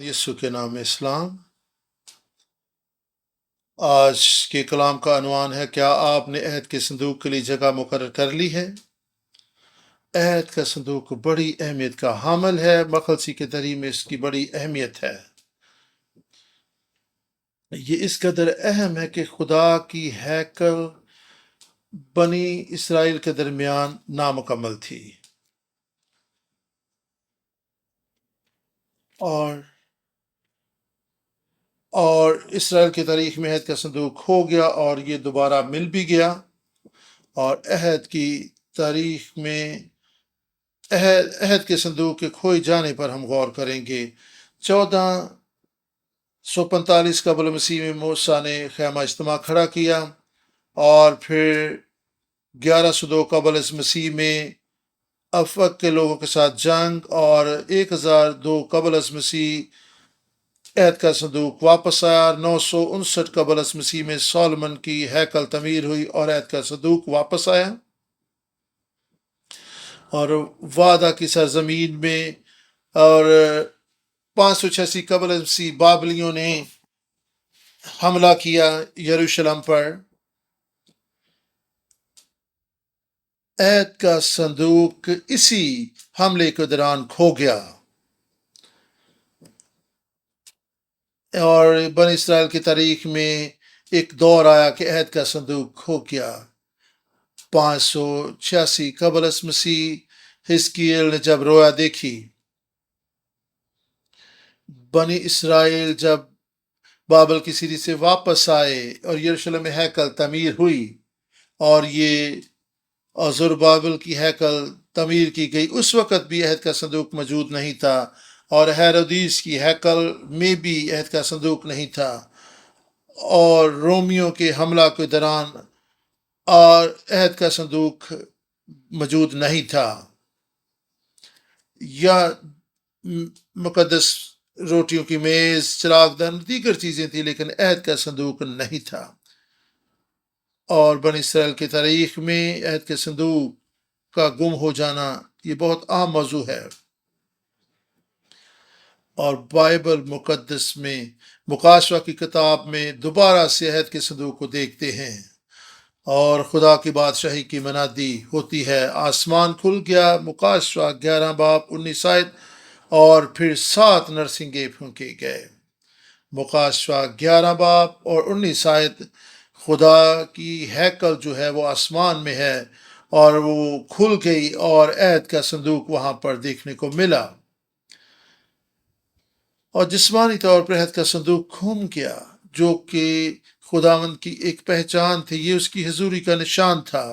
یسوع کے نام میں اسلام۔ آج کے کلام کا عنوان ہے، کیا آپ نے عہد کے صندوق کے لیے جگہ مقرر کر لی ہے؟ عہد کا صندوق بڑی اہمیت کا حامل ہے۔ مقدسی کے تحریر میں اس کی بڑی اہمیت ہے۔ یہ اس قدر اہم ہے کہ خدا کی ہیکل بنی اسرائیل کے درمیان نامکمل تھی، اور اسرائیل کی تاریخ میں عہد کا صندوق کھو گیا اور یہ دوبارہ مل بھی گیا۔ اور عہد کی تاریخ میں عہد کے صندوق کے کھوئے جانے پر ہم غور کریں گے۔ 1445 قبل مسیح میں موسیٰ نے خیمہ اجتماع کھڑا کیا، اور پھر 1102 قبل مسیح میں افق کے لوگوں کے ساتھ جنگ، اور 1002 قبل مسیح عہد کا صندوق واپس آیا۔ 959 قبل مسیح میں سولمن کی ہیکل تعمیر ہوئی اور عہد کا صندوق واپس آیا، اور وعدہ کی سرزمین میں، اور 586 قبل مسیح بابلیوں نے حملہ کیا یروشلم پر۔ عہد کا صندوق اسی حملے کے دوران کھو گیا، اور بنی اسرائیل کی تاریخ میں ایک دور آیا کہ عہد کا صندوق کھو گیا۔ 586 قبل مسیح حزقیل نے جب رویا دیکھی، بنی اسرائیل جب بابل کی سیری سے واپس آئے اور یروشلم میں ہیکل تعمیر ہوئی، اور یہ زربابل کی ہیکل تعمیر کی گئی، اس وقت بھی عہد کا صندوق موجود نہیں تھا، اور ہیرودیس کی ہیکل میں بھی عہد کا صندوق نہیں تھا، اور رومیوں کے حملہ کے دوران اور عہد کا صندوق موجود نہیں تھا، یا مقدس روٹیوں کی میز، چراغ دان، دیگر چیزیں تھیں، لیکن عہد کا صندوق نہیں تھا۔ اور بنی اسرائیل کی تاریخ میں عہد کے صندوق کا گم ہو جانا یہ بہت عام موضوع ہے، اور بائبل مقدس میں مکاشفہ کی کتاب میں دوبارہ سے عہد کے صندوق کو دیکھتے ہیں، اور خدا کی بادشاہی کی منادی ہوتی ہے۔ آسمان کھل گیا، مکاشفہ 11 باب 19 آیت، اور پھر 7 نرسنگے پھونکے گئے۔ مکاشفہ 11 باب اور 19 آیت، خدا کی ہیکل جو ہے وہ آسمان میں ہے، اور وہ کھل گئی، اور عہد کا صندوق وہاں پر دیکھنے کو ملا، اور جسمانی طور پر عہد کا صندوق گھوم گیا، جو کہ خداوند کی ایک پہچان تھی، یہ اس کی حضوری کا نشان تھا،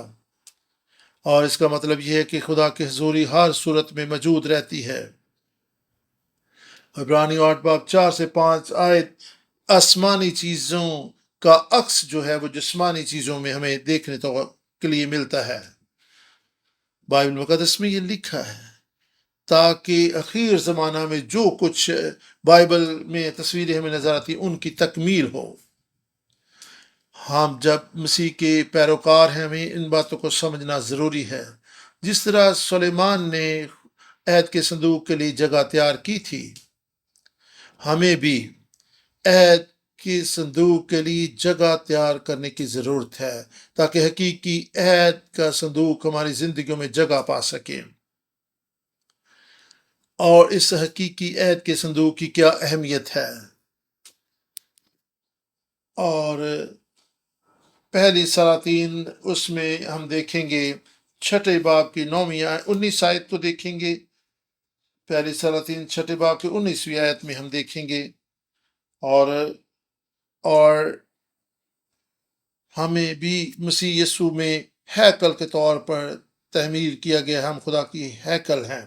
اور اس کا مطلب یہ ہے کہ خدا کی حضوری ہر صورت میں موجود رہتی ہے۔ عبرانیوں 8 باب 4 سے 5 آیت، آسمانی چیزوں کا عکس جو ہے وہ جسمانی چیزوں میں ہمیں دیکھنے کے لیے ملتا ہے۔ بائبل مقدس میں یہ لکھا ہے تاکہ اخیر زمانہ میں جو کچھ بائبل میں تصویریں ہمیں نظر آتی ان کی تکمیل ہو۔ ہم جب مسیح کے پیروکار ہیں، ہمیں ان باتوں کو سمجھنا ضروری ہے۔ جس طرح سلیمان نے عہد کے صندوق کے لیے جگہ تیار کی تھی، ہمیں بھی عہد کے صندوق کے لیے جگہ تیار کرنے کی ضرورت ہے، تاکہ حقیقی عہد کا صندوق ہماری زندگیوں میں جگہ پا سکے۔ اور اس حقیقی عہد کے صندوق کی کیا اہمیت ہے، اور پہلی سلاطین اس میں ہم دیکھیں گے 6 باب کی 19 آیت کو دیکھیں گے۔ پہلی سلاطین 6 باب کی 19ویں آیت میں ہم دیکھیں گے، اور ہمیں بھی مسیح یسوع میں ہیکل کے طور پر تعمیر کیا گیا، ہم خدا کی ہیکل ہیں،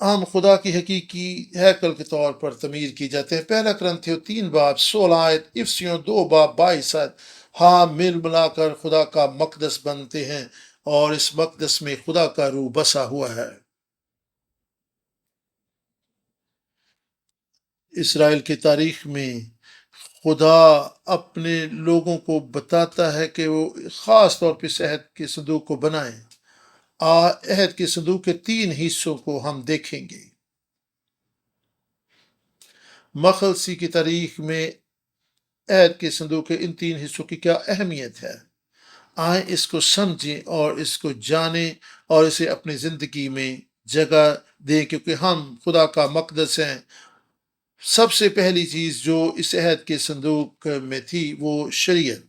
ہم خدا کی حقیقی ہیکل کے طور پر تعمیر کی جاتے ہیں۔ پہلا کرنتھیوں 3 باب 16 آیت، افسیوں 2 باب 22 آیت، مل ملا کر خدا کا مقدس بنتے ہیں، اور اس مقدس میں خدا کا روح بسا ہوا ہے۔ اسرائیل کی تاریخ میں خدا اپنے لوگوں کو بتاتا ہے کہ وہ خاص طور پہ اس عہد کے صندوق کو بنائیں، عہد کے صندوق کے 3 حصوں کو ہم دیکھیں گے۔ مخلصی کی تاریخ میں عہد کے صندوق کے ان 3 حصوں کی کیا اہمیت ہے، آئیں اس کو سمجھیں اور اس کو جانیں اور اسے اپنی زندگی میں جگہ دیں، کیونکہ ہم خدا کا مقدس ہیں۔ سب سے پہلی چیز جو اس عہد کے صندوق میں تھی وہ شریعت۔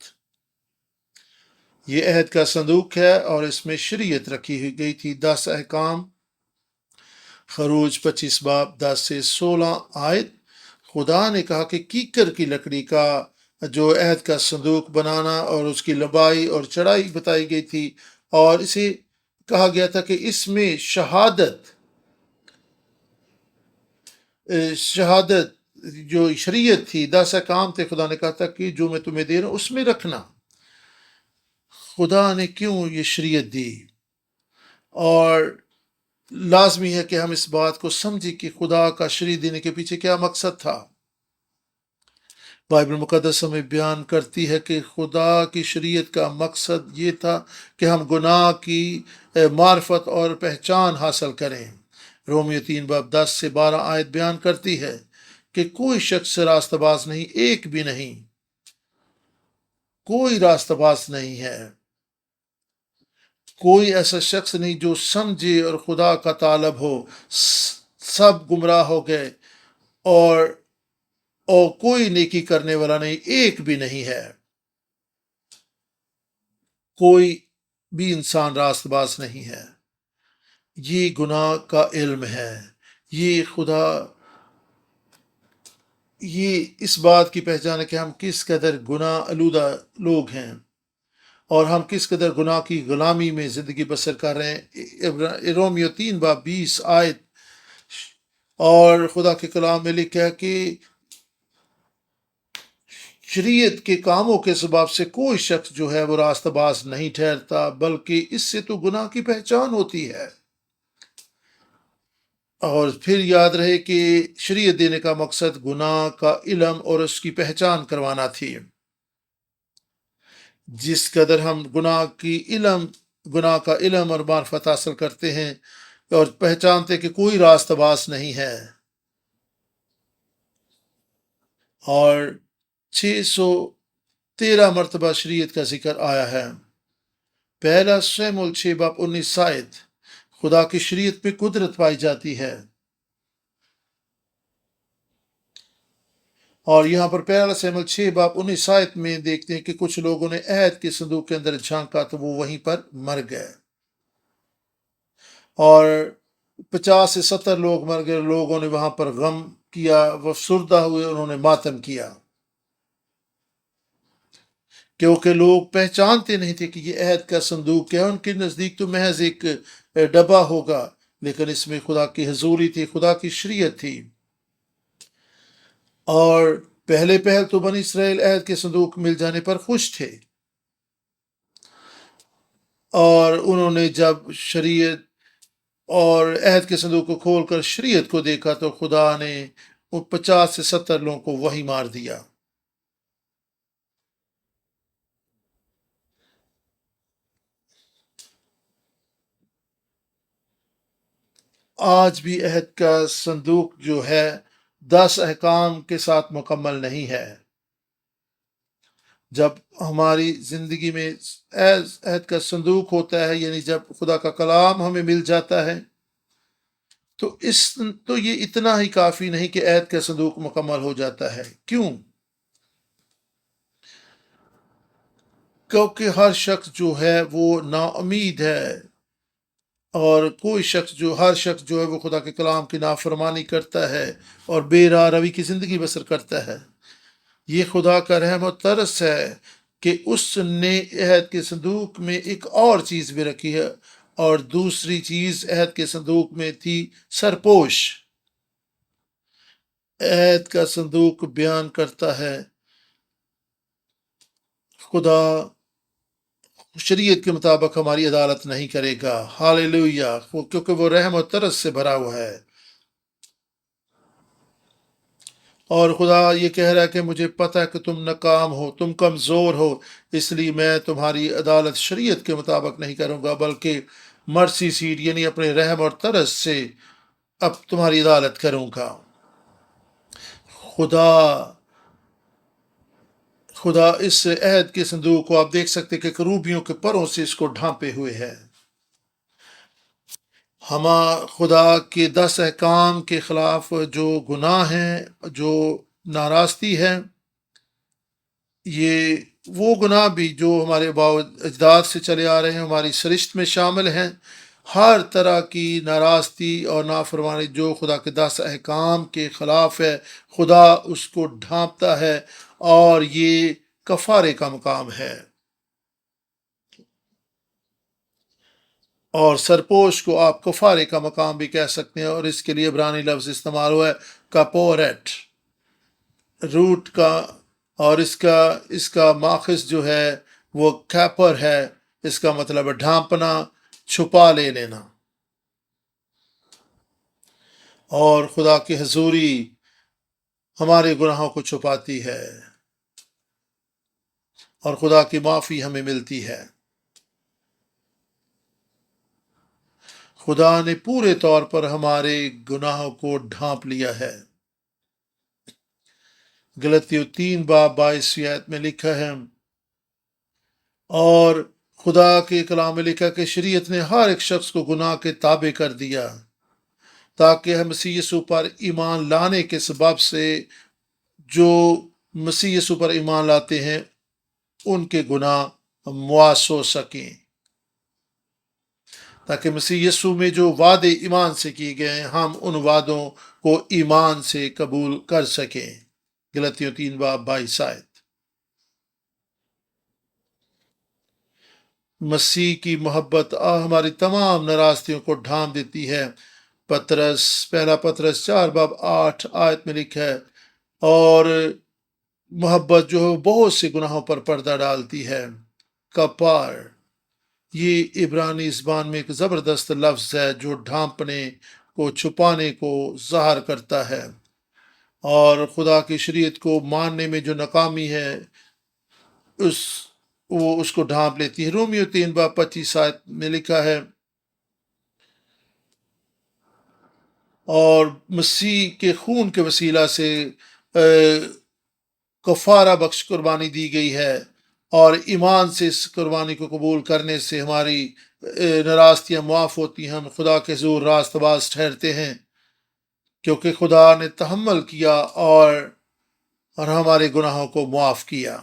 یہ عہد کا صندوق ہے اور اس میں شریعت رکھی ہوئی گئی تھی، 10 احکام۔ خروج 25 باب 10 سے 16 آیت۔ خدا نے کہا کہ کیکر کی لکڑی کا جو عہد کا صندوق بنانا اور اس کی لمبائی اور چڑھائی بتائی گئی تھی، اور اسے کہا گیا تھا کہ اس میں شہادت جو شریعت تھی، 10 احکام تھے، خدا نے کہا تھا کہ جو میں تمہیں دے رہا ہوں اس میں رکھنا۔ خدا نے کیوں یہ شریعت دی؟ اور لازمی ہے کہ ہم اس بات کو سمجھیں کہ خدا کا شریعت دینے کے پیچھے کیا مقصد تھا۔ بائبل مقدس ہمیں بیان کرتی ہے کہ خدا کی شریعت کا مقصد یہ تھا کہ ہم گناہ کی معرفت اور پہچان حاصل کریں۔ رومیو 3 باب 10 سے 12 آیت بیان کرتی ہے کہ کوئی شخص راستہ باز نہیں، ایک بھی نہیں، کوئی راستہ باز نہیں ہے، کوئی ایسا شخص نہیں جو سمجھے اور خدا کا طالب ہو۔ سب گمراہ ہو گئے اور کوئی نیکی کرنے والا نہیں، ایک بھی نہیں ہے، کوئی بھی انسان راست باز نہیں ہے۔ یہ گناہ کا علم ہے، یہ اس بات کی پہچان ہے کہ ہم کس قدر گناہ آلودہ لوگ ہیں اور ہم کس قدر گناہ کی غلامی میں زندگی بسر کر رہے ہیں۔ رومیو 3 باب 20 آیت۔ اور خدا کے کلام میں لکھا ہے کہ شریعت کے کاموں کے سبب سے کوئی شخص جو ہے وہ راستہ باز نہیں ٹھہرتا، بلکہ اس سے تو گناہ کی پہچان ہوتی ہے۔ اور پھر یاد رہے کہ شریعت دینے کا مقصد گناہ کا علم اور اس کی پہچان کروانا تھی۔ جس قدر ہم گناہ کا علم اور معرفت حاصل کرتے ہیں اور پہچانتے کہ کوئی راستہ باز نہیں ہے، اور 613 مرتبہ شریعت کا ذکر آیا ہے۔ پہلا شموئیل 6 باب 19 آیت۔ خدا کی شریعت میں قدرت پائی جاتی ہے، اور یہاں پر پہلا شموئیل 6 باب 19 آیت میں دیکھتے ہیں کہ کچھ لوگوں نے عہد کے صندوق کے اندر جھانکا تو وہ وہیں پر مر گئے، اور 50 سے 70 لوگ مر گئے۔ لوگوں نے وہاں پر غم کیا، وہ افسردہ ہوئے، انہوں نے ماتم کیا، کیونکہ لوگ پہچانتے نہیں تھے کہ یہ عہد کا صندوق ہے۔ ان کے نزدیک تو محض ایک ڈبہ ہوگا، لیکن اس میں خدا کی حضوری تھی، خدا کی شریعت تھی۔ اور پہلے تو بنی اسرائیل عہد کے صندوق مل جانے پر خوش تھے، اور انہوں نے جب شریعت اور عہد کے صندوق کو کھول کر شریعت کو دیکھا تو خدا نے 50 سے 70 لوگوں کو وہی مار دیا۔ آج بھی عہد کا صندوق جو ہے 10 احکام کے ساتھ مکمل نہیں ہے۔ جب ہماری زندگی میں عہد کا صندوق ہوتا ہے، یعنی جب خدا کا کلام ہمیں مل جاتا ہے، تو یہ اتنا ہی کافی نہیں کہ عہد کا صندوق مکمل ہو جاتا ہے۔ کیوں؟ کیونکہ ہر شخص جو ہے وہ نا امید ہے، اور ہر شخص جو ہے وہ خدا کے کلام کی نافرمانی کرتا ہے اور بے راہ روی کی زندگی بسر کرتا ہے۔ یہ خدا کا رحم و ترس ہے کہ اس نے عہد کے صندوق میں ایک اور چیز بھی رکھی ہے، اور دوسری چیز عہد کے صندوق میں تھی سرپوش۔ عہد کا صندوق بیان کرتا ہے خدا شریعت کے مطابق ہماری عدالت نہیں کرے گا، ہاللیلویہ، کیونکہ وہ رحم و ترس سے بھرا ہوا ہے۔ اور خدا یہ کہہ رہا ہے کہ مجھے پتہ ہے کہ تم ناکام ہو، تم کمزور ہو، اس لیے میں تمہاری عدالت شریعت کے مطابق نہیں کروں گا، بلکہ مرسی سیٹ یعنی اپنے رحم اور ترس سے اب تمہاری عدالت کروں گا۔ خدا اس عہد کے صندوق کو آپ دیکھ سکتے کہ کروبیوں کے پروں سے اس کو ڈھانپے ہوئے ہے۔ خدا کے 10 احکام کے خلاف جو گناہ ہیں، جو ناراستی ہے، یہ وہ گناہ بھی جو ہمارے آباء و اجداد سے چلے آ رہے ہیں، ہماری سرشت میں شامل ہیں۔ ہر طرح کی ناراستی اور نافرمانی جو خدا کے 10 احکام کے خلاف ہے، خدا اس کو ڈھانپتا ہے، اور یہ کفارے کا مقام ہے۔ اور سرپوش کو آپ کفارے کا مقام بھی کہہ سکتے ہیں، اور اس کے لیے عبرانی لفظ استعمال ہوا ہے کپورٹ روٹ کا، اور اس کا ماخذ جو ہے وہ کیپر ہے۔ اس کا مطلب ہے ڈھانپنا، چھپا لے لینا۔ اور خدا کی حضوری ہمارے گناہوں کو چھپاتی ہے، اور خدا کی معافی ہمیں ملتی ہے۔ خدا نے پورے طور پر ہمارے گناہوں کو ڈھانپ لیا ہے۔ غلطیوں 3 باب 22 آیت میں لکھا ہے، اور خدا کے کلام میں لکھا کہ شریعت نے ہر ایک شخص کو گناہ کے تابع کر دیا، تاکہ ہم مسیح یسوع پر ایمان لانے کے سبب سے جو مسیح یسوع پر ایمان لاتے ہیں ان کے گناہ معاف ہو سکیں، تاکہ مسیح یسوع میں جو وعدے ایمان سے کیے گئے ہیں ہم ان وعدوں کو ایمان سے قبول کر سکیں۔ غلطیوں 3 باب 22 آیت۔ مسیح کی محبت ہماری تمام ناراضگیوں کو ڈھانپ دیتی ہے۔ پہلا پطرس 4 باب 8 آیت میں لکھا ہے، اور محبت جو ہے بہت سے گناہوں پر پردہ ڈالتی ہے۔ کپار یہ عبرانی زبان میں ایک زبردست لفظ ہے جو ڈھانپنے کو، چھپانے کو ظاہر کرتا ہے، اور خدا کی شریعت کو ماننے میں جو ناکامی ہے وہ اس کو ڈھانپ لیتی ہے۔ رومیو 3 باب 25 آیت میں لکھا ہے، اور مسیح کے خون کے وسیلہ سے کفارہ بخش قربانی دی گئی ہے، اور ایمان سے اس قربانی کو قبول کرنے سے ہماری ناراضگیاں معاف ہوتی ہیں، ہم خدا کے حضور راست باز ٹھہرتے ہیں، کیونکہ خدا نے تحمل کیا اور ہمارے گناہوں کو معاف کیا۔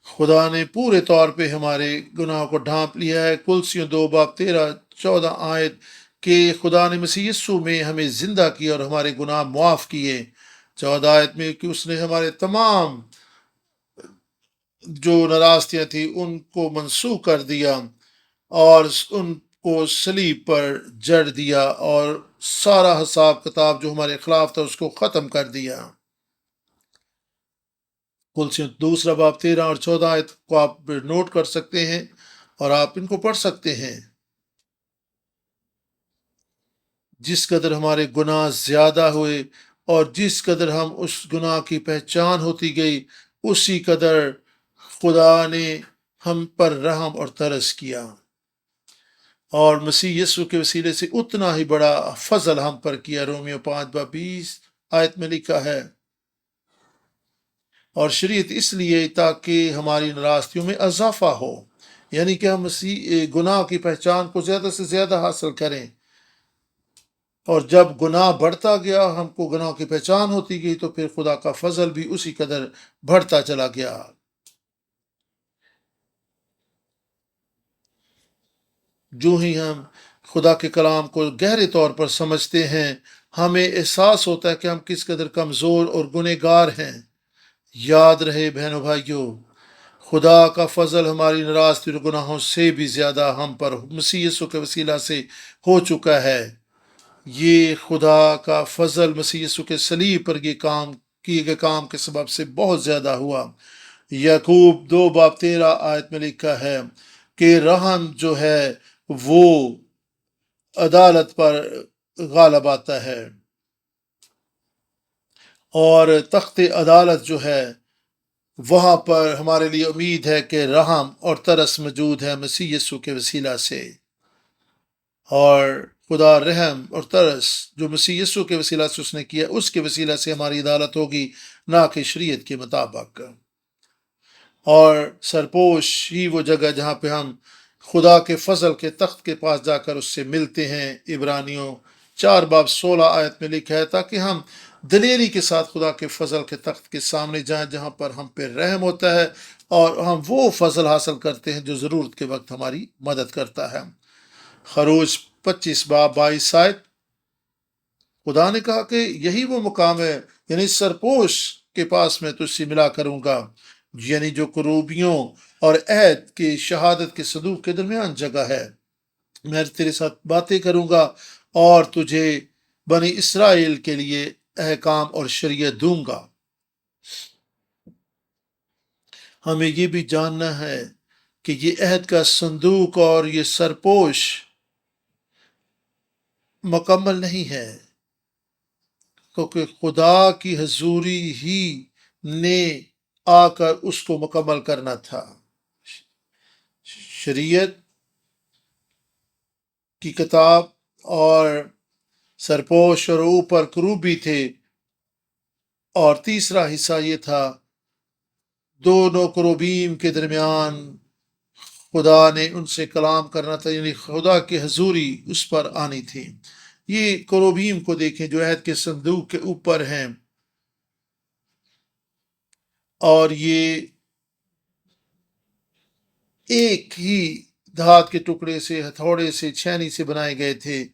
خدا نے پورے طور پہ ہمارے گناہوں کو ڈھانپ لیا ہے۔ کلسیوں 2 باب 13-14 آیت کہ خدا نے مسیح یسوع میں ہمیں زندہ کیا اور ہمارے گناہ معاف کیے۔ 14 آیت میں کہ اس نے ہمارے تمام جو ناراضگیاں تھیں ان کو منسوخ کر دیا، اور ان کو صلیب پر جڑ دیا، اور سارا حساب کتاب جو ہمارے خلاف تھا اس کو ختم کر دیا۔ کلسیوں 2 باب 13 اور 14 آیت کو آپ نوٹ کر سکتے ہیں، اور آپ ان کو پڑھ سکتے ہیں۔ جس قدر ہمارے گناہ زیادہ ہوئے اور جس قدر ہم اس گناہ کی پہچان ہوتی گئی، اسی قدر خدا نے ہم پر رحم اور ترس کیا، اور مسیح یسوع کے وسیلے سے اتنا ہی بڑا فضل ہم پر کیا۔ رومیو 5 باب 20 آیت میں لکھا ہے، اور شریعت اس لیے تاکہ ہماری ناراضگیوں میں اضافہ ہو، یعنی کہ ہم مسیح گناہ کی پہچان کو زیادہ سے زیادہ حاصل کریں، اور جب گناہ بڑھتا گیا، ہم کو گناہ کی پہچان ہوتی گئی، تو پھر خدا کا فضل بھی اسی قدر بڑھتا چلا گیا۔ جو ہی ہم خدا کے کلام کو گہرے طور پر سمجھتے ہیں، ہمیں احساس ہوتا ہے کہ ہم کس قدر کمزور اور گنہگار ہیں۔ یاد رہے بہنوں بھائیوں، خدا کا فضل ہماری ناراضگی اور گناہوں سے بھی زیادہ ہم پر مسیح یسوع کے وسیلہ سے ہو چکا ہے۔ یہ خدا کا فضل مسیح یسوع کے صلیب پر یہ کیے گئے کام کے سبب سے بہت زیادہ ہوا۔ یعقوب 2 باب 13 آیت میں لکھا ہے کہ رحم جو ہے وہ عدالت پر غالب آتا ہے، اور تخت عدالت جو ہے وہاں پر ہمارے لیے امید ہے کہ رحم اور ترس موجود ہے مسیح یسوع کے وسیلہ سے، اور خدا رحم اور ترس جو مسیح یسوع کے وسیلہ سے اس نے کیا، اس کے وسیلہ سے ہماری عدالت ہوگی، نہ کہ شریعت کے مطابق۔ اور سرپوش ہی وہ جگہ جہاں پہ ہم خدا کے فضل کے تخت کے پاس جا کر اس سے ملتے ہیں۔ عبرانیوں 4:16 میں لکھا ہے، تاکہ ہم دلیری کے ساتھ خدا کے فضل کے تخت کے سامنے جائیں، جہاں پر ہم پہ رحم ہوتا ہے اور ہم وہ فضل حاصل کرتے ہیں جو ضرورت کے وقت ہماری مدد کرتا ہے۔ خروج 25:22، خدا نے کہا کہ یہی وہ مقام ہے، یعنی سرپوش کے پاس میں تجھ سے ملا کروں گا، یعنی جو کروبیوں اور عہد کے شہادت کے صندوق کے درمیان جگہ ہے۔ میں تیرے ساتھ باتیں کروں گا اور تجھے بنی اسرائیل کے لیے احکام اور شریعت دوں گا۔ ہمیں یہ بھی جاننا ہے کہ یہ عہد کا صندوق اور یہ سرپوش مکمل نہیں ہے، کیونکہ خدا کی حضوری ہی نے آ کر اس کو مکمل کرنا تھا۔ شریعت کی کتاب اور سرپوش اور اوپر کروبی تھے، اور تیسرا حصہ یہ تھا دونوں کروبیم کے درمیان خدا نے ان سے کلام کرنا تھا، یعنی خدا کی حضوری اس پر آنی تھی۔ یہ کروبیم کو دیکھیں جو عہد کے صندوق کے اوپر ہیں، اور یہ ایک ہی دھات کے ٹکڑے سے، ہتھوڑے سے، چھینی سے بنائے گئے تھے،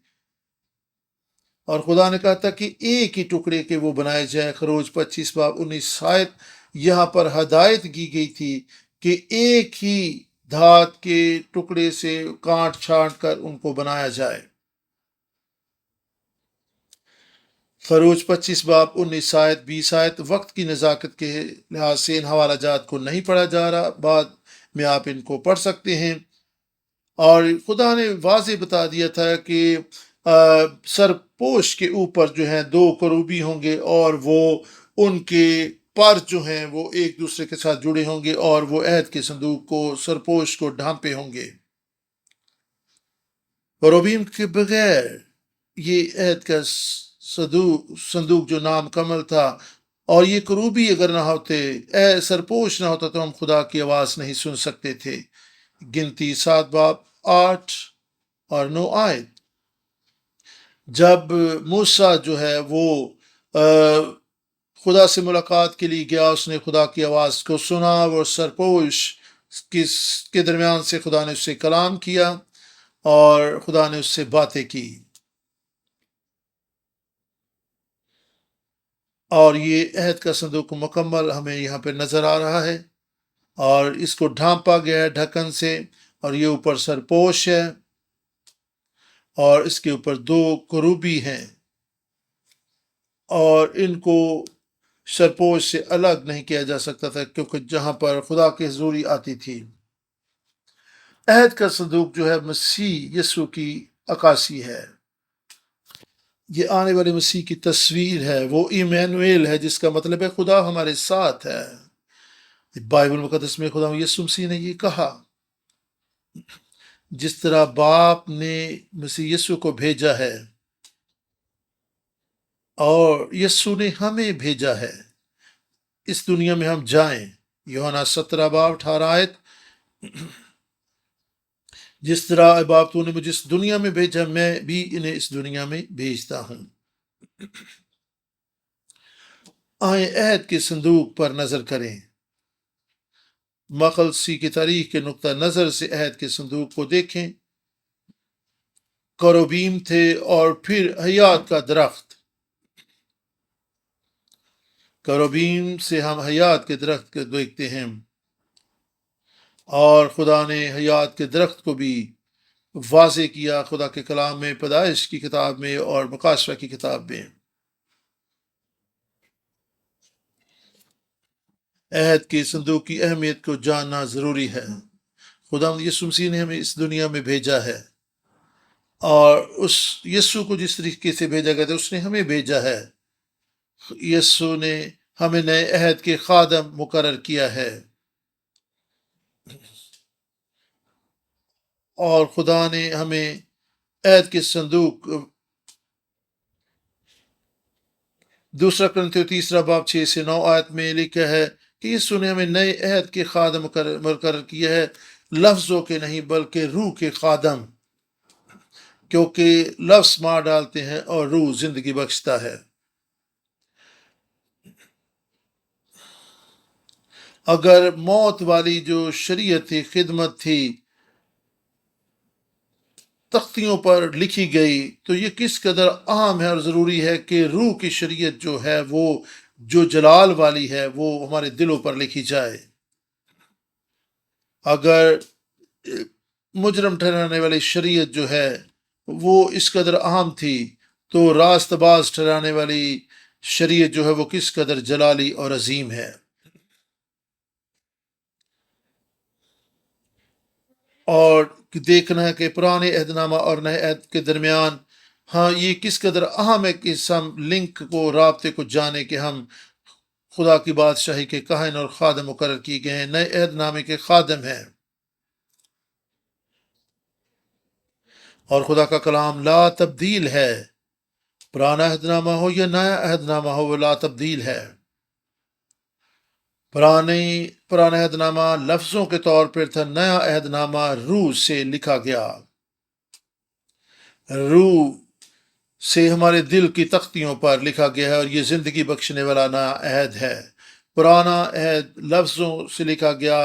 اور خدا نے کہا تھا کہ ایک ہی ٹکڑے کے وہ بنائے جائیں۔ خروج 25:19 یہاں پر ہدایت کی گئی تھی کہ ایک ہی دھات کے ٹکڑے سے کاٹ چھانٹ کر ان کو بنایا جائے۔ خروج 25:19-20 وقت کی نزاکت کے لحاظ سے ان حوالہ جات کو نہیں پڑھا جا رہا، بعد میں آپ ان کو پڑھ سکتے ہیں۔ اور خدا نے واضح بتا دیا تھا کہ سرپوش کے اوپر جو ہیں 2 کروبی ہوں گے، اور وہ ان کے پر جو ہیں وہ ایک دوسرے کے ساتھ جڑے ہوں گے، اور وہ عہد کے صندوق کو، سرپوش کو ڈھانپے ہوں گے۔ کروبیم کے بغیر یہ عہد کا صندوق جو نامکمل تھا، اور یہ کروبی اگر نہ ہوتے، سرپوش نہ ہوتا، تو ہم خدا کی آواز نہیں سن سکتے تھے۔ گنتی 7:8-9 جب موسیٰ جو ہے وہ خدا سے ملاقات کے لیے گیا، اس نے خدا کی آواز کو سنا، اور سرپوش کے درمیان سے خدا نے اس سے کلام کیا، اور خدا نے اس سے باتیں کی، اور یہ عہد کا صندوق مکمل ہمیں یہاں پہ نظر آ رہا ہے، اور اس کو ڈھانپا گیا ہے ڈھکن سے، اور یہ اوپر سرپوش ہے، اور اس کے اوپر 2 کروبی ہیں، اور ان کو سرپوش سے الگ نہیں کیا جا سکتا تھا، کیونکہ جہاں پر خدا کی حضوری آتی تھی۔ عہد کا صندوق جو ہے مسیح یسوع کی عکاسی ہے، یہ آنے والے مسیح کی تصویر ہے، وہ ایمانویل ہے، جس کا مطلب ہے خدا ہمارے ساتھ ہے۔ بائبل مقدس میں خدا یسوع مسیح نے یہ کہا، جس طرح باپ نے مسیح یسوع کو بھیجا ہے اور یسوع نے ہمیں بھیجا ہے اس دنیا میں ہم جائیں۔ یوحنا 17:18، جس طرح باپ تو نے مجھے اس دنیا میں بھیجا، میں بھی انہیں اس دنیا میں بھیجتا ہوں۔ آئیں عہد کے صندوق پر نظر کریں۔ مخلصی کی تاریخ کے نقطہ نظر سے عہد کے صندوق کو دیکھیں۔ کروبیم تھے، اور پھر حیات کا درخت۔ کروبیم سے ہم حیات کے درخت کو دیکھتے ہیں، اور خدا نے حیات کے درخت کو بھی واضح کیا خدا کے کلام میں، پیدائش کی کتاب میں اور مکاشفہ کی کتاب میں۔ عہد کے صندوق کی اہمیت کو جاننا ضروری ہے۔ خدا یسوع مسیح نے ہمیں اس دنیا میں بھیجا ہے، اور اس یسوع کو جس طریقے سے بھیجا گیا تھا، اس نے ہمیں بھیجا ہے۔ یسوع نے ہمیں نئے عہد کے خادم مقرر کیا ہے، اور خدا نے ہمیں عہد کے صندوق، دوسرا کرنتھیوں تیسرا باب 6 سے 9 میں لکھا ہے کہ یسوع نے ہمیں نئے عہد کے خادم مقرر کیا ہے، لفظوں کے نہیں بلکہ روح کے خادم، کیونکہ لفظ مار ڈالتے ہیں اور روح زندگی بخشتا ہے۔ اگر موت والی جو شریعت تھی، خدمت تھی، تختیوں پر لکھی گئی، تو یہ کس قدر اہم ہے اور ضروری ہے کہ روح کی شریعت جو ہے، وہ جو جلال والی ہے، وہ ہمارے دلوں پر لکھی جائے۔ اگر مجرم ٹھہرانے والی شریعت جو ہے وہ اس قدر اہم تھی، تو راست باز ٹھہرانے والی شریعت جو ہے وہ کس قدر جلالی اور عظیم ہے۔ اور دیکھنا ہے کہ پرانے عہد نامہ اور نئے عہد کے درمیان، ہاں، یہ کس قدر اہم ہے کہ ہم لنک کو، رابطے کو جانے کہ ہم خدا کی بادشاہی کے کاہن اور خادم مقرر کیے گئے ہیں، نئے عہد نامے کے خادم ہیں، اور خدا کا کلام لا تبدیل ہے۔ پرانا عہد نامہ ہو یا نیا عہد نامہ ہو، وہ لا تبدیل ہے۔ پرانا عہد نامہ لفظوں کے طور پر تھا، نیا عہد نامہ روح سے لکھا گیا، روح سے ہمارے دل کی تختیوں پر لکھا گیا ہے، اور یہ زندگی بخشنے والا نیا عہد ہے۔ پرانا عہد لفظوں سے لکھا گیا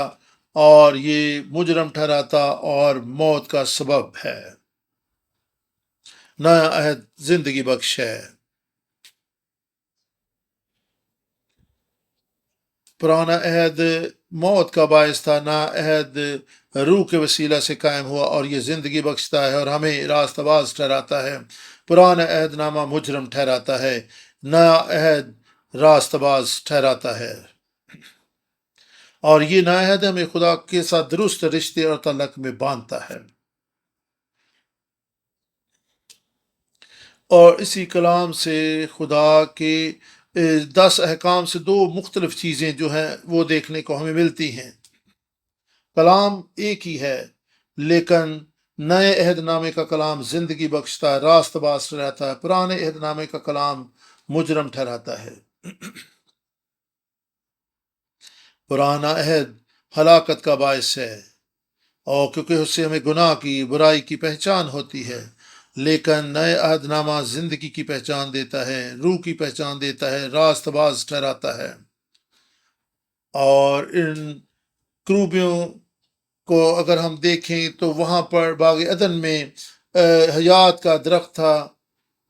اور یہ مجرم ٹھہراتا اور موت کا سبب ہے، نیا عہد زندگی بخش ہے۔ پرانا عہد موت کا باعث تھا، نیا عہد روح کے وسیلہ سے قائم ہوا اور یہ زندگی بخشتا ہے اور ہمیں راست باز ٹھہراتا ہے۔ پرانا عہد نامہ مجرم ٹھہراتا ہے، نیا عہد راست باز ٹھہراتا ہے، اور یہ نیا عہد ہمیں خدا کے ساتھ درست رشتے اور تعلق میں باندھتا ہے۔ اور اسی کلام سے خدا کے 10 احکام سے 2 مختلف چیزیں جو ہیں وہ دیکھنے کو ہمیں ملتی ہیں۔ کلام ایک ہی ہے، لیکن نئے عہد نامے کا کلام زندگی بخشتا ہے، راست باز ٹھہراتا ہے، پرانے عہد نامے کا کلام مجرم ٹھہراتا ہے۔ پرانا عہد ہلاکت کا باعث ہے، اور کیونکہ اس سے ہمیں گناہ کی، برائی کی پہچان ہوتی ہے، لیکن نئے عہد نامہ زندگی کی پہچان دیتا ہے، روح کی پہچان دیتا ہے، راست باز ٹھہراتا ہے۔ اور ان کروبیوں کو اگر ہم دیکھیں تو وہاں پر باغ عدن میں حیات کا درخت تھا،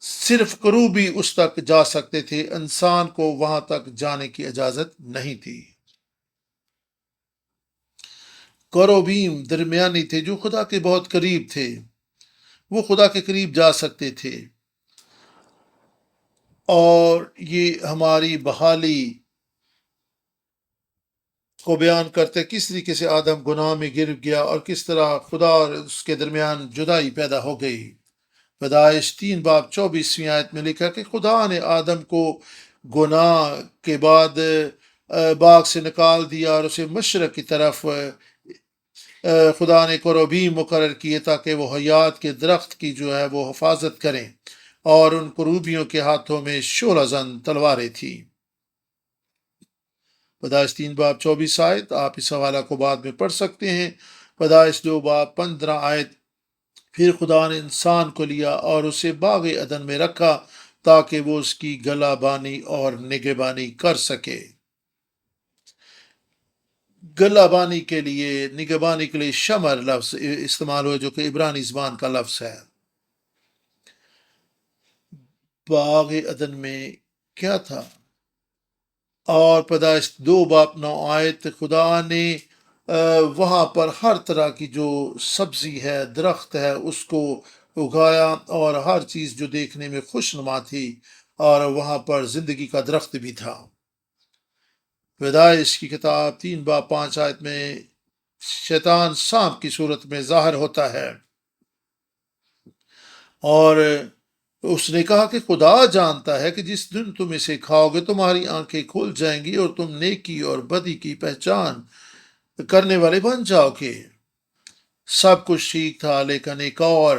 صرف کروبی اس تک جا سکتے تھے، انسان کو وہاں تک جانے کی اجازت نہیں تھی۔ کروبیم درمیانی تھے جو خدا کے بہت قریب تھے، وہ خدا کے قریب جا سکتے تھے، اور یہ ہماری بحالی کو بیان کرتے کس طریقے سے آدم گناہ میں گر گیا اور کس طرح خدا اور اس کے درمیان جدائی پیدا ہو گئی۔ پیدائش 3 باب 24ویں آیت میں لکھا کہ خدا نے آدم کو گناہ کے بعد باغ سے نکال دیا اور اسے مشرق کی طرف خدا نے کروبیم مقرر کیے تاکہ وہ حیات کے درخت کی جو ہے وہ حفاظت کریں، اور ان کروبیوں کے ہاتھوں میں شولہ زن تلواریں تھیں۔ پیدائش 3 باب 24 آیت، آپ اس حوالہ کو بعد میں پڑھ سکتے ہیں۔ پیدائش 2 باب 15 آیت، پھر خدا نے انسان کو لیا اور اسے باغ عدن میں رکھا تاکہ وہ اس کی گلہ بانی اور نگہبانی کر سکے۔ گلہ بانی کے لیے، نگہبانی کے لیے شمر لفظ استعمال ہوا جو کہ عبرانی زبان کا لفظ ہے۔ باغ عدن میں کیا تھا؟ اور پیدائش 2 باب 9 آیت، خدا نے وہاں پر ہر طرح کی جو سبزی ہے، درخت ہے، اس کو اگایا، اور ہر چیز جو دیکھنے میں خوشنما تھی، اور وہاں پر زندگی کا درخت بھی تھا۔ پیدائش کی کتاب 3 باب 5 آیت میں شیطان سانپ کی صورت میں ظاہر ہوتا ہے، اور اس نے کہا کہ خدا جانتا ہے کہ جس دن تم اسے کھاؤ گے تمہاری آنکھیں کھل جائیں گی اور تم نیکی اور بدی کی پہچان کرنے والے بن جاؤ گے۔ سب کچھ ٹھیک تھا، لیکن ایک اور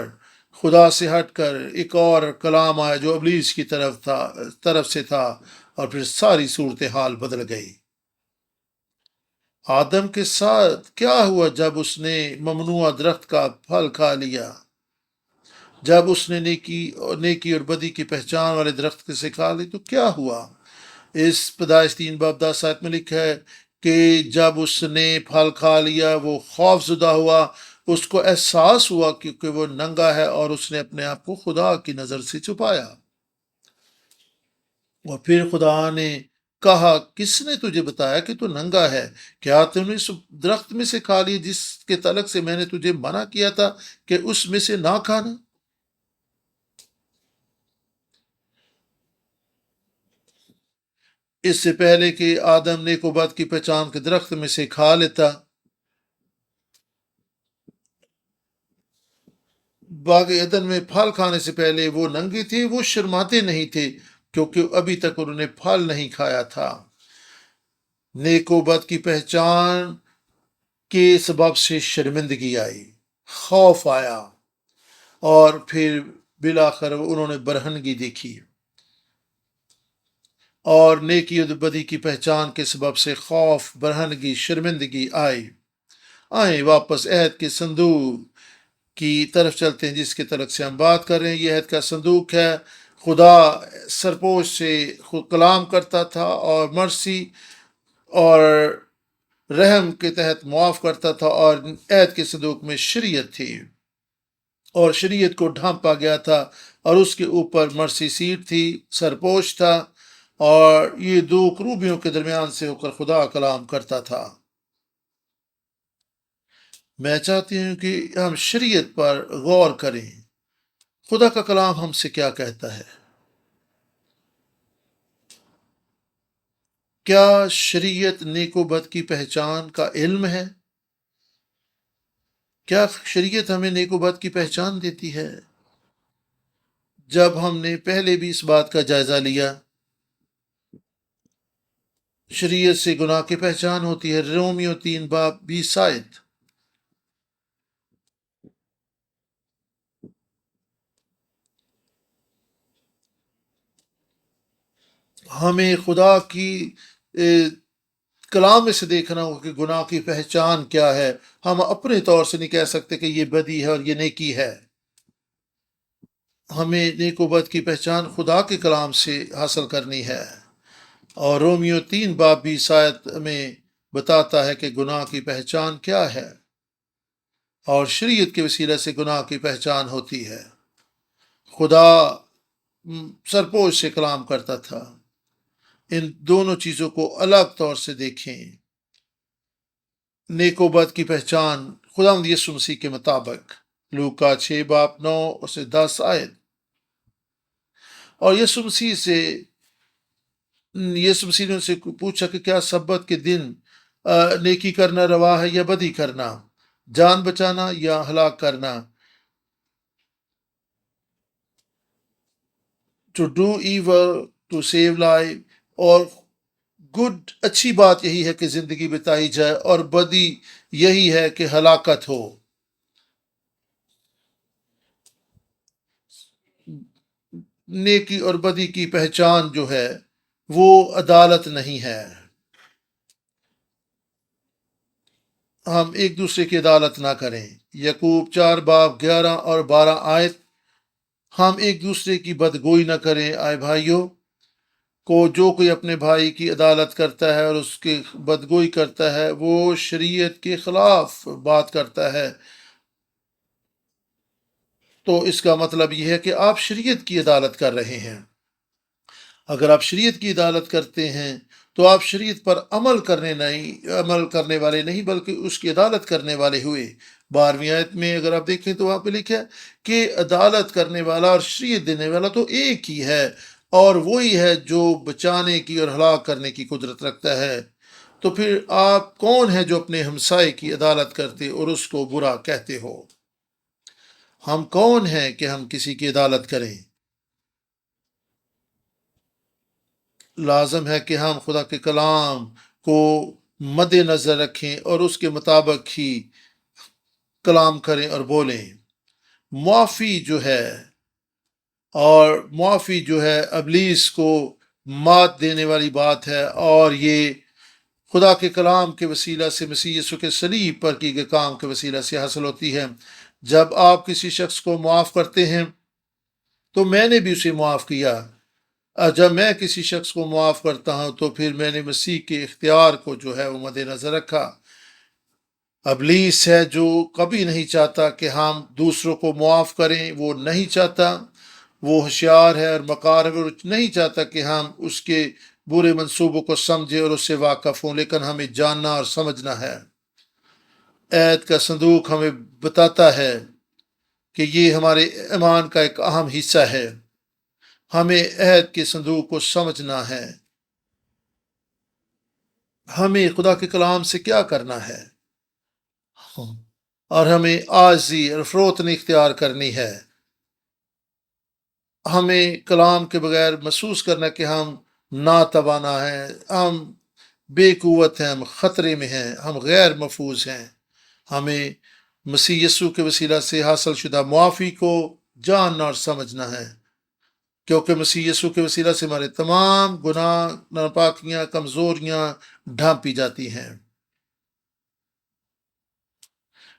خدا سے ہٹ کر ایک اور کلام آیا جو ابلیس کی طرف سے تھا، اور پھر ساری صورتحال بدل گئی۔ آدم کے ساتھ کیا ہوا جب اس نے ممنوع درخت کا پھل کھا لیا؟ جب اس نے نیکی اور بدی کی پہچان والے درخت سے کھا لی تو کیا ہوا؟ اس پیدائش 3:10 میں لکھا ہے کہ جب اس نے پھل کھا لیا وہ خوف زدہ ہوا، اس کو احساس ہوا کیونکہ وہ ننگا ہے، اور اس نے اپنے آپ کو خدا کی نظر سے چھپایا۔ اور پھر خدا نے کہا، کس نے تجھے بتایا کہ تو ننگا ہے؟ کیا تم نے اس درخت میں سے کھا لی جس کے تعلق سے میں نے تجھے منع کیا تھا کہ اس میں سے نہ کھانا؟ اس سے پہلے کہ آدم نیک و بد کی پہچان کے درخت میں سے کھا لیتا، باغ عدن میں پھل کھانے سے پہلے وہ ننگے تھے، وہ شرماتے نہیں تھے کیونکہ ابھی تک انہوں نے پھل نہیں کھایا تھا۔ نیک و بد کی پہچان کے سبب سے شرمندگی آئی، خوف آیا، اور پھر بالآخر انہوں نے برہنگی دیکھی، اور نیکی اور بدی کی پہچان کے سبب سے خوف، برہنگی، شرمندگی آئی۔ آئیں واپس عہد کے صندوق کی طرف چلتے ہیں جس کے تعلق سے ہم بات کر رہے ہیں۔ یہ عہد کا صندوق ہے۔ خدا سرپوش سے خود کلام کرتا تھا اور مرسی اور رحم کے تحت معاف کرتا تھا، اور عہد کے صندوق میں شریعت تھی، اور شریعت کو ڈھانپا گیا تھا، اور اس کے اوپر مرسی سیٹ تھی، سرپوش تھا، اور یہ دو کروبیوں کے درمیان سے ہو کر خدا کلام کرتا تھا۔ میں چاہتی ہوں کہ ہم شریعت پر غور کریں، خدا کا کلام ہم سے کیا کہتا ہے؟ کیا شریعت نیک و بد کی پہچان کا علم ہے؟ کیا شریعت ہمیں نیک و بد کی پہچان دیتی ہے؟ جب ہم نے پہلے بھی اس بات کا جائزہ لیا، شریعت سے گناہ کی پہچان ہوتی ہے۔ رومیو 3:20۔ ہمیں خدا کی کلام میں سے دیکھنا ہوگا کہ گناہ کی پہچان کیا ہے۔ ہم اپنے طور سے نہیں کہہ سکتے کہ یہ بدی ہے اور یہ نیکی ہے۔ ہمیں نیک و بد کی پہچان خدا کے کلام سے حاصل کرنی ہے، اور رومیو 3:20 میں بتاتا ہے کہ گناہ کی پہچان کیا ہے، اور شریعت کے وسیلے سے گناہ کی پہچان ہوتی ہے۔ خدا سرپوش سے کلام کرتا تھا۔ ان دونوں چیزوں کو الگ طور سے دیکھیں۔ نیک و بد کی پہچان خداوند یسوع مسیح کے مطابق، لوکا 6:9-10۔ اور یسوع مسیح نے ان سے پوچھا کہ کیا سبت کے دن نیکی کرنا روا ہے یا بدی کرنا، جان بچانا یا ہلاک کرنا؟ To do evil to save life, اور اچھی بات یہی ہے کہ زندگی بتائی جائے، اور بدی یہی ہے کہ ہلاکت ہو۔ نیکی اور بدی کی پہچان جو ہے وہ عدالت نہیں ہے۔ ہم ایک دوسرے کی عدالت نہ کریں۔ یعقوب 4:11-12۔ ہم ایک دوسرے کی بدگوئی نہ کریں۔ آئے بھائیوں کو، جو کوئی اپنے بھائی کی عدالت کرتا ہے اور اس کی بدگوئی کرتا ہے وہ شریعت کے خلاف بات کرتا ہے۔ تو اس کا مطلب یہ ہے کہ آپ شریعت کی عدالت کر رہے ہیں۔ اگر آپ شریعت کی عدالت کرتے ہیں تو آپ شریعت پر عمل کرنے والے نہیں بلکہ اس کی عدالت کرنے والے ہوئے۔ 12ویں آیت میں اگر آپ دیکھیں تو وہاں پہ لکھا ہے کہ عدالت کرنے والا اور شریعت دینے والا تو ایک ہی ہے، اور وہی ہے جو بچانے کی اور ہلاک کرنے کی قدرت رکھتا ہے۔ تو پھر آپ کون ہیں جو اپنے ہمسائے کی عدالت کرتے اور اس کو برا کہتے ہو؟ ہم کون ہیں کہ ہم کسی کی عدالت کریں؟ لازم ہے کہ ہم خدا کے کلام کو مد نظر رکھیں اور اس کے مطابق ہی کلام کریں اور بولیں۔ معافی جو ہے ابلیس کو مات دینے والی بات ہے، اور یہ خدا کے کلام کے وسیلہ سے، مسیح یسوع کے صلیب پر کی گئے کام کے وسیلہ سے حاصل ہوتی ہے۔ جب آپ کسی شخص کو معاف کرتے ہیں تو میں نے بھی اسے معاف کیا، اور جب میں کسی شخص کو معاف کرتا ہوں تو پھر میں نے مسیح کے اختیار کو جو ہے وہ مد نظر رکھا۔ ابلیس ہے جو کبھی نہیں چاہتا کہ ہم دوسروں کو معاف کریں، وہ نہیں چاہتا، وہ ہوشیار ہے اور مکار ہے، وہ نہیں چاہتا کہ ہم اس کے برے منصوبوں کو سمجھیں اور اس سے واقف ہوں، لیکن ہمیں جاننا اور سمجھنا ہے۔ عہد کا صندوق ہمیں بتاتا ہے کہ یہ ہمارے ایمان کا ایک اہم حصہ ہے۔ ہمیں عہد کے صندوق کو سمجھنا ہے، ہمیں خدا کے کلام سے کیا کرنا ہے، اور ہمیں عاجزی اور فروتنی اختیار کرنی ہے۔ ہمیں کلام کے بغیر محسوس کرنا کہ ہم ناتوانا ہیں، ہم بے قوت ہیں، ہم خطرے میں ہیں، ہم غیر محفوظ ہیں۔ ہمیں مسیح یسوع کے وسیلہ سے حاصل شدہ معافی کو جاننا اور سمجھنا ہے، کیونکہ مسیح یسوع کے وسیلہ سے ہمارے تمام گناہ، ناپاکیاں، کمزوریاں ڈھانپی جاتی ہیں،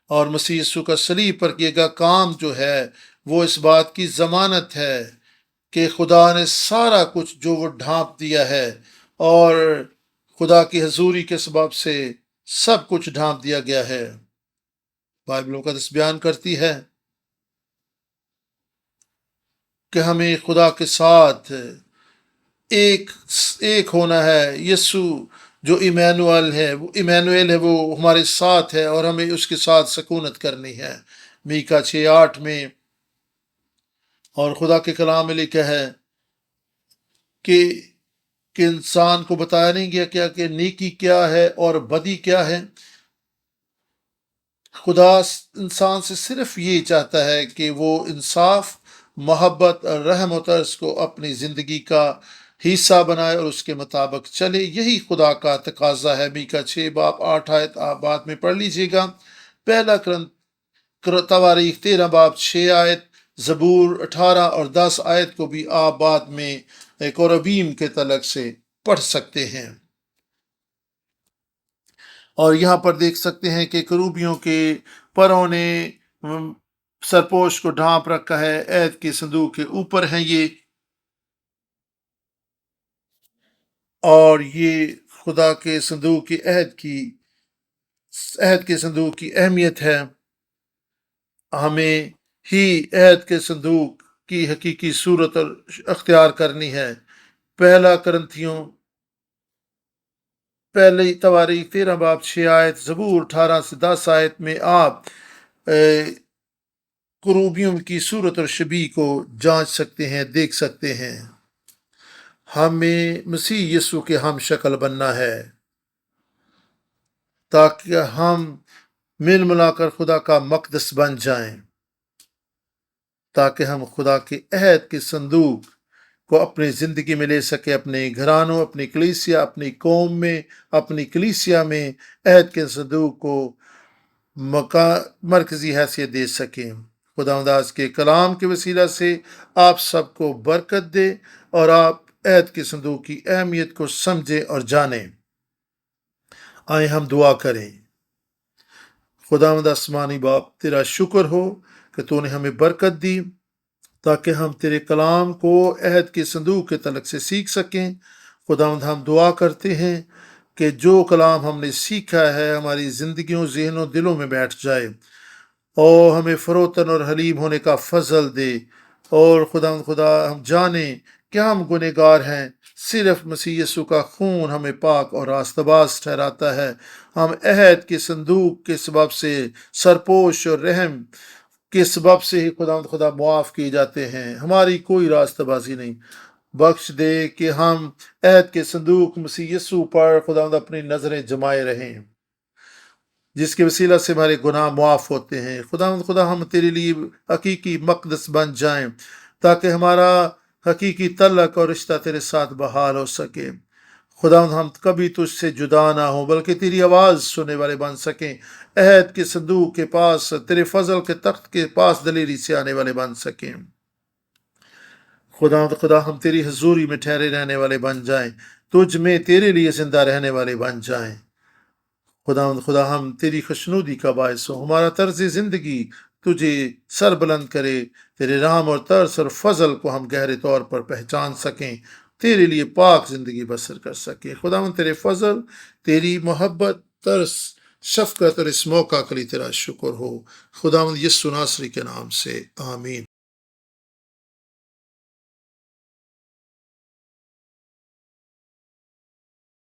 اور مسیح یسوع کا صلیب پر کیے گا کام جو ہے وہ اس بات کی ضمانت ہے کہ خدا نے سارا کچھ جو وہ ڈھانپ دیا ہے، اور خدا کی حضوری کے سبب سے سب کچھ ڈھانپ دیا گیا ہے۔ بائبل مقدس بیان کرتی ہے کہ ہمیں خدا کے ساتھ ایک ہونا ہے۔ یسوع جو ایمانویل ہے، وہ ہمارے ساتھ ہے، اور ہمیں اس کے ساتھ سکونت کرنی ہے۔ میکا 6:8 میں اور خدا کے کلام میں لکھا ہے کہ انسان کو بتایا نہیں گیا کیا کہ نیکی کیا ہے اور بدی کیا ہے۔ خدا انسان سے صرف یہ چاہتا ہے کہ وہ انصاف، محبت اور رحم و ترس کو اپنی زندگی کا حصہ بنائے اور اس کے مطابق چلے۔ یہی خدا کا تقاضا ہے۔ میکا 6:8 آپ بعد میں پڑھ لیجیے گا۔ پہلا تواریخ 13:6، زبور 18 اور 10 کو بھی آپ بعد میں کوربیم کے تعلق سے پڑھ سکتے ہیں، اور یہاں پر دیکھ سکتے ہیں کہ کروبیوں کے پروں نے سرپوش کو ڈھانپ رکھا ہے۔ عہد کے صندوق کے اوپر ہیں یہ، اور یہ خدا کے صندوق کی عہد کے صندوق کی اہمیت ہے۔ ہمیں ہی عہد کے صندوق کی حقیقی صورت اختیار کرنی ہے۔ پہلی تواریخ 13:6، زبور 18-10 میں آپ کروبیوں کی صورت اور شبیہ کو جانچ سکتے ہیں، دیکھ سکتے ہیں۔ ہمیں مسیح یسوع کے ہم شکل بننا ہے تاکہ ہم مل ملا کر خدا کا مقدس بن جائیں، تاکہ ہم خدا کے عہد کے صندوق کو اپنی زندگی میں لے سکیں، اپنے گھرانوں، اپنی کلیسیا، اپنی قوم میں، اپنی کلیسیا میں عہد کے صندوق کو مرکزی حیثیت دے سکیں۔ خداوند آج کے کلام کے وسیلہ سے آپ سب کو برکت دے، اور آپ عہد کے صندوق کی اہمیت کو سمجھیں اور جانیں۔ آئیں ہم دعا کریں۔ خداوند آسمانی باپ، تیرا شکر ہو کہ تو نے ہمیں برکت دی تاکہ ہم تیرے کلام کو عہد کے صندوق کے تعلق سے سیکھ سکیں۔ خداوند ہم دعا کرتے ہیں کہ جو کلام ہم نے سیکھا ہے ہماری زندگیوں، ذہنوں، دلوں میں بیٹھ جائے، اور ہمیں فروتن اور حلیم ہونے کا فضل دے، اور خدا ہم جانیں کہ ہم گنہگار ہیں، صرف مسیح یسوع کا خون ہمیں پاک اور راستہ باز ٹھہراتا ہے۔ ہم عہد کے صندوق کے سبب سے، سرپوش اور رحم کے سبب سے ہی خدا معاف کیے جاتے ہیں۔ ہماری کوئی راستہ بازی نہیں۔ بخش دے کہ ہم عہد کے صندوق مسیح یسوع پر خداوند اپنی نظریں جمائے رہیں، جس کے وسیلہ سے ہمارے گناہ معاف ہوتے ہیں۔ خدا ہم تیرے لیے حقیقی مقدس بن جائیں، تاکہ حقیقی تعلق اور رشتہ تیرے ساتھ بحال ہو سکے۔ خداوند ہم کبھی تجھ سے جدا نہ ہوں بلکہ تیری آواز سننے والے بن سکیں، عہد کے صندوق کے پاس، تیرے فضل کے تخت کے پاس دلیری سے آنے والے بن سکیں۔ خدا ہم تیری حضوری میں ٹھہرے رہنے والے بن جائیں، تجھ میں تیرے لیے زندہ رہنے والے بن جائیں۔ خدا ہم تیری خوشنودی کا باعث ہو، ہمارا طرز زندگی تجھے سر بلند کرے، تیرے رحم اور ترس اور فضل کو ہم گہرے طور پر پہچان سکیں، تیرے لیے پاک زندگی بسر کر سکیں۔ خداوند تیرے فضل، تیری محبت، ترس، شفقت اور اس موقع کے لیے تیرا شکر ہو۔ خداوند یسوع ناصری کے نام سے آمین۔